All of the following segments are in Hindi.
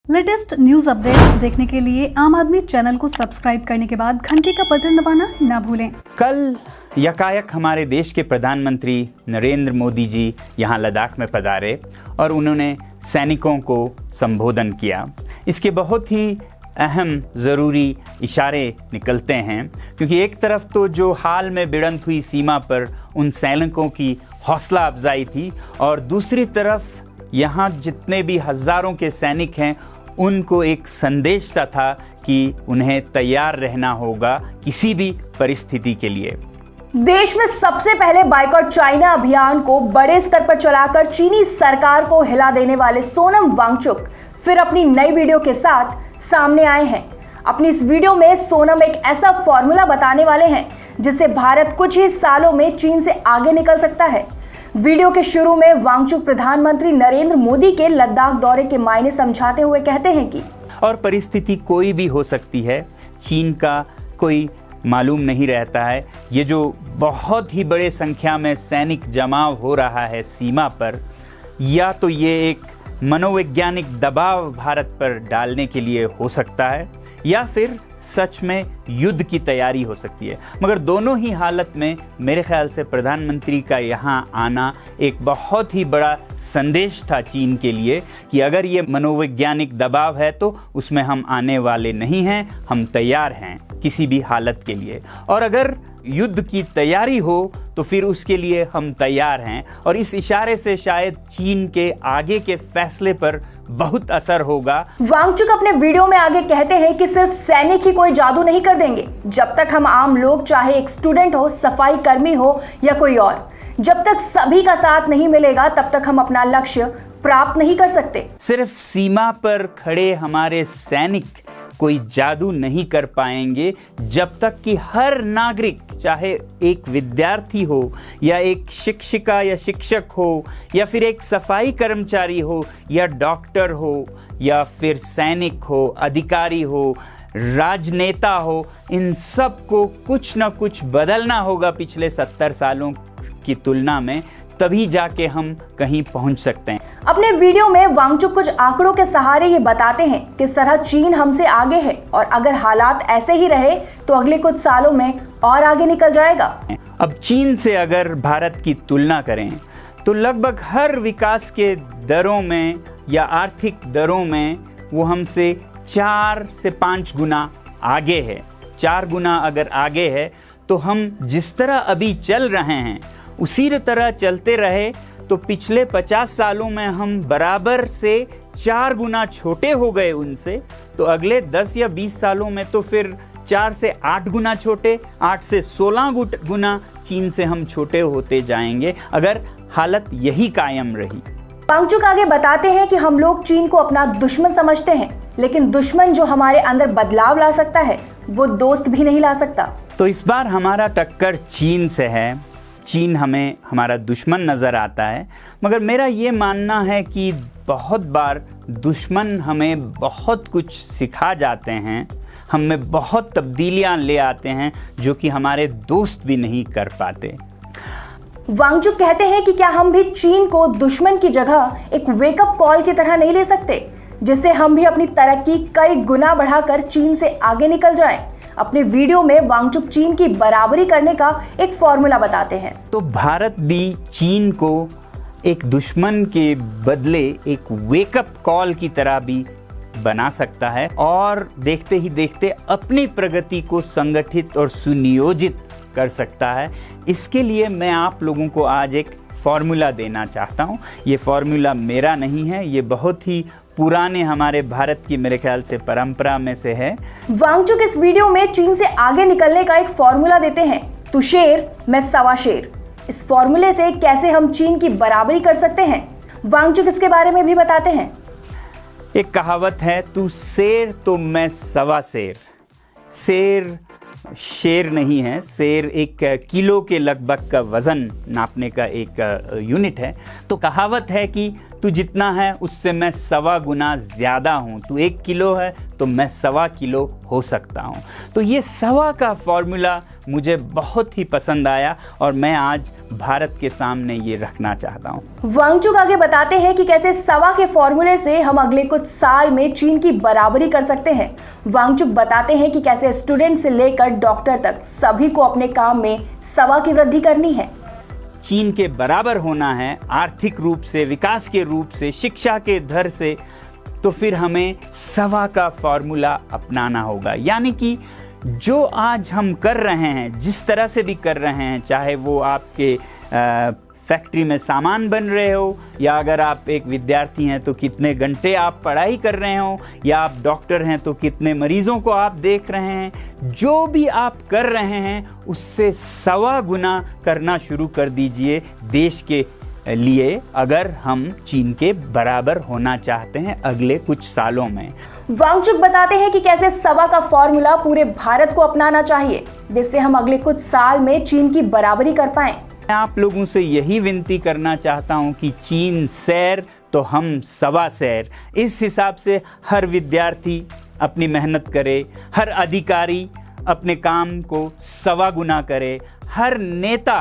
लेटेस्ट न्यूज अपडेट्स देखने के लिए आम आदमी चैनल को सब्सक्राइब करने के बाद घंटी का बटन दबाना ना भूलें। कल यकायक हमारे देश के प्रधानमंत्री नरेंद्र मोदी जी यहाँ लद्दाख में पधारे और उन्होंने सैनिकों को संबोधन किया। इसके बहुत ही अहम ज़रूरी इशारे निकलते हैं, क्योंकि एक तरफ तो जो हाल में भिड़ंत हुई सीमा पर उन सैनिकों की हौसला अफजाई थी, और दूसरी तरफ यहाँ जितने भी हज़ारों के सैनिक हैं उनको एक संदेश था कि उन्हें तैयार रहना होगा किसी भी परिस्थिति के लिए। देश में सबसे पहले बायकॉट चाइना अभियान को बड़े स्तर पर चलाकर चीनी सरकार को हिला देने वाले सोनम वांगचुक फिर अपनी नई वीडियो के साथ सामने आए हैं। अपनी इस वीडियो में सोनम एक ऐसा फॉर्मूला बताने वाले हैं जिससे भारत कुछ ही सालों में चीन से आगे निकल सकता है। वीडियो के शुरू में वांगचुक प्रधानमंत्री नरेंद्र मोदी के लद्दाख दौरे के मायने समझाते हुए कहते हैं कि और परिस्थिति कोई भी हो सकती है, चीन का कोई मालूम नहीं रहता है। ये जो बहुत ही बड़े संख्या में सैनिक जमाव हो रहा है सीमा पर, या तो ये एक मनोवैज्ञानिक दबाव भारत पर डालने के लिए हो सकता है, या फिर सच में युद्ध की तैयारी हो सकती है। मगर दोनों ही हालत में मेरे ख्याल से प्रधानमंत्री का यहाँ आना एक बहुत ही बड़ा संदेश था चीन के लिए कि अगर ये मनोवैज्ञानिक दबाव है तो उसमें हम आने वाले नहीं हैं, हम तैयार हैं किसी भी हालत के लिए। और अगर युद्ध की तैयारी हो तो फिर उसके लिए हम तैयार हैं। और इस इशारे से शायद चीन के आगे के फैसले पर बहुत असर होगा। वांगचुक अपने वीडियो में आगे कहते हैं कि सिर्फ सैनिक ही कोई जादू नहीं कर देंगे। जब तक हम आम लोग, चाहे एक स्टूडेंट हो, सफाई कर्मी हो या कोई और, जब तक सभी का साथ नहीं मिलेगा तब तक हम अपना लक्ष्य प्राप्त नहीं कर सकते। सिर्फ सीमा पर खड़े हमारे सैनिक कोई जादू नहीं कर पाएंगे जब तक कि हर नागरिक, चाहे एक विद्यार्थी हो या एक शिक्षिका या शिक्षक हो या फिर एक सफाई कर्मचारी हो या डॉक्टर हो या फिर सैनिक हो, अधिकारी हो, राजनेता हो, इन सब को कुछ ना कुछ बदलना होगा पिछले 70 सालों की तुलना में, तभी जाके हम कहीं पहुंच सकते हैं। अपने वीडियो में वांगचुक कुछ आंकड़ों के सहारे ये बताते हैं किस तरह चीन हमसे आगे है, और अगर हालात ऐसे ही रहे तो अगले कुछ सालों में और आगे निकल जाएगा। अब चीन से अगर भारत की तुलना करें तो लगभग हर विकास के दरों में या आर्थिक दरों में वो हमसे 4 से 5 गुना आगे है। 4 गुना अगर आगे है तो हम जिस तरह अभी चल रहे हैं उसी तरह चलते रहे तो पिछले 50 सालों में हम बराबर से 4 गुना छोटे हो गए उनसे, तो अगले 10 या 20 सालों में तो फिर 4 से 8 गुना छोटे, 8 से 16 गुना चीन से हम छोटे होते जाएंगे अगर हालत यही कायम रही। वांगचुक आगे बताते हैं कि हम लोग चीन को अपना दुश्मन समझते हैं, लेकिन दुश्मन जो हमारे अंदर बदलाव ला सकता है वो दोस्त भी नहीं ला सकता। तो इस बार हमारा टक्कर चीन से है। चीन हमें हमारा दुश्मन नज़र आता है, मगर मेरा ये मानना है कि बहुत बार दुश्मन हमें बहुत कुछ सिखा जाते हैं, हमें बहुत तब्दीलियां ले आते हैं जो कि हमारे दोस्त भी नहीं कर पाते। वांगचुक कहते हैं कि क्या हम भी चीन को दुश्मन की जगह एक वेकअप कॉल की तरह नहीं ले सकते, जिससे हम भी अपनी तरक्की कई गुना बढ़ाकर चीन से आगे निकल जाएं। अपने वीडियो में वांगचुक चीन की बराबरी करने का एक फॉर्मूला बताते हैं। तो भारत भी चीन को एक दुश्मन के बदले एक वेकअप कॉल की तरह भी बना सकता है, और देखते ही देखते अपनी प्रगति को संगठित और सुनियोजित कर सकता है। इसके लिए मैं आप लोगों को आज एक फॉर्मूला देना चाहता हूँ। ये फॉर्मूला मेरा नहीं है, ये बहुत ही पुराने हमारे भारत की मेरे ख्याल से परंपरा में से है। वांगचुक इस वीडियो में चीन से आगे निकलने का एक फॉर्मूला देते हैं, तू शेर मैं सवा शेर। इस फॉर्मूले से कैसे हम चीन की बराबरी कर सकते हैं, वांगचुक इसके बारे में भी बताते हैं। एक कहावत है, तू शेर तो मैं सवा शेर। शेर शेर नहीं है, शेर एक किलो के लगभग का वजन नापने का एक यूनिट है। तो कहावत है कि तू जितना है उससे मैं 1.25 गुना ज़्यादा हूँ, तू 1 किलो है तो मैं 1.25 किलो हो सकता हूँ। तो ये 1.25 का फॉर्मूला मुझे बहुत ही पसंद आया और मैं आज भारत के सामने ये रखना चाहता हूँ। वांगचुक आगे बताते हैं कि कैसे 1.25 के फॉर्मूले से हम अगले कुछ साल में चीन की बराबरी कर सकते हैं। वांगचुक बताते हैं कि कैसे स्टूडेंट से लेकर डॉक्टर तक सभी को अपने काम में 1.25 की वृद्धि करनी है। चीन के बराबर होना है आर्थिक रूप से, विकास के रूप से, शिक्षा के दर से, तो फिर हमें 1.25 का फॉर्मूला अपनाना होगा। यानी कि जो आज हम कर रहे हैं, जिस तरह से भी कर रहे हैं, चाहे वो आपके फैक्ट्री में सामान बन रहे हो, या अगर आप एक विद्यार्थी हैं तो कितने घंटे आप पढ़ाई कर रहे हो, या आप डॉक्टर हैं तो कितने मरीजों को आप देख रहे हैं, जो भी आप कर रहे हैं उससे 1.25 गुना करना शुरू कर दीजिए देश के लिए, अगर हम चीन के बराबर होना चाहते हैं अगले कुछ सालों में। वांगचुक बताते हैं कि कैसे 1.25 का फॉर्मूला पूरे भारत को अपनाना चाहिए, जिससे हम अगले कुछ साल में चीन की बराबरी कर पाएं। मैं आप लोगों से यही विनती करना चाहता हूं कि चीन सैर तो हम 1.25 सैर, इस हिसाब से हर विद्यार्थी अपनी मेहनत करे, हर अधिकारी अपने काम को 1.25 गुना करे, हर नेता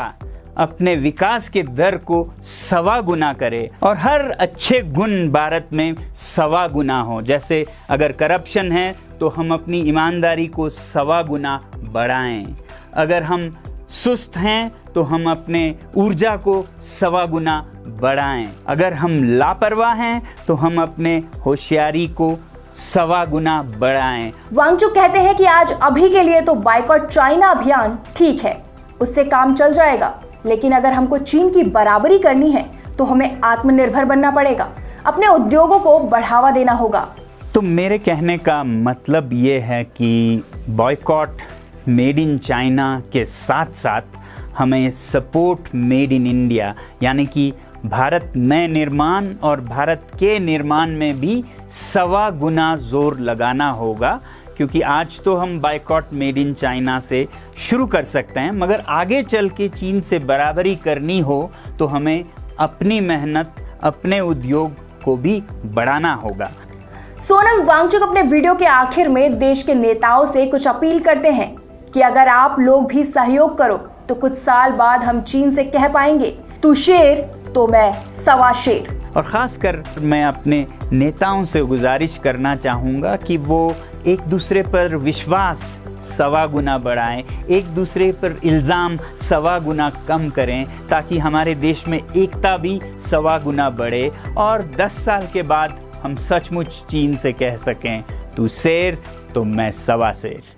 अपने विकास के दर को 1.25 गुना करे, और हर अच्छे गुण भारत में 1.25 गुना हो। जैसे अगर करप्शन है तो हम अपनी ईमानदारी को 1.25 गुना बढ़ाएं, अगर हम सुस्त हैं तो हम अपने ऊर्जा को 1.25 गुना बढ़ाएं, अगर हम लापरवाह हैं तो हम अपने होशियारी को 1.25 गुना बढ़ाएं। वांगचुक कहते हैं कि आज अभी के लिए तो बायकॉट चाइना अभियान ठीक है, उससे काम चल जाएगा, लेकिन अगर हमको चीन की बराबरी करनी है तो हमें आत्मनिर्भर बनना पड़ेगा, अपने उद्योगों को बढ़ावा देना होगा। तो मेरे कहने का मतलब ये है कि बॉयकॉट मेड इन चाइना के साथ साथ हमें सपोर्ट मेड इन इंडिया, यानी कि भारत में निर्माण और भारत के निर्माण में भी 1.25 गुना जोर लगाना होगा। क्योंकि आज तो हम बायकॉट मेड इन चाइना से शुरू कर सकते हैं, मगर आगे चल के चीन से बराबरी करनी हो तो हमें अपनी मेहनत, अपने उद्योग को भी बढ़ाना होगा। सोनम वांगचुक अपने वीडियो के आखिर में देश के नेताओं से कुछ अपील करते हैं कि अगर आप लोग भी सहयोग करो तो कुछ साल बाद हम चीन से कह पाएंगे, तू शेर तो मैं 1.25 शेर। और ख़ासकर मैं अपने नेताओं से गुजारिश करना चाहूँगा कि वो एक दूसरे पर विश्वास 1.25 गुना बढ़ाएं, एक दूसरे पर इल्ज़ाम 1.25 गुना कम करें, ताकि हमारे देश में एकता भी 1.25 गुना बढ़े और 10 साल के बाद हम सचमुच चीन से कह सकें, तू शेर तो मैं 1.25 शेर।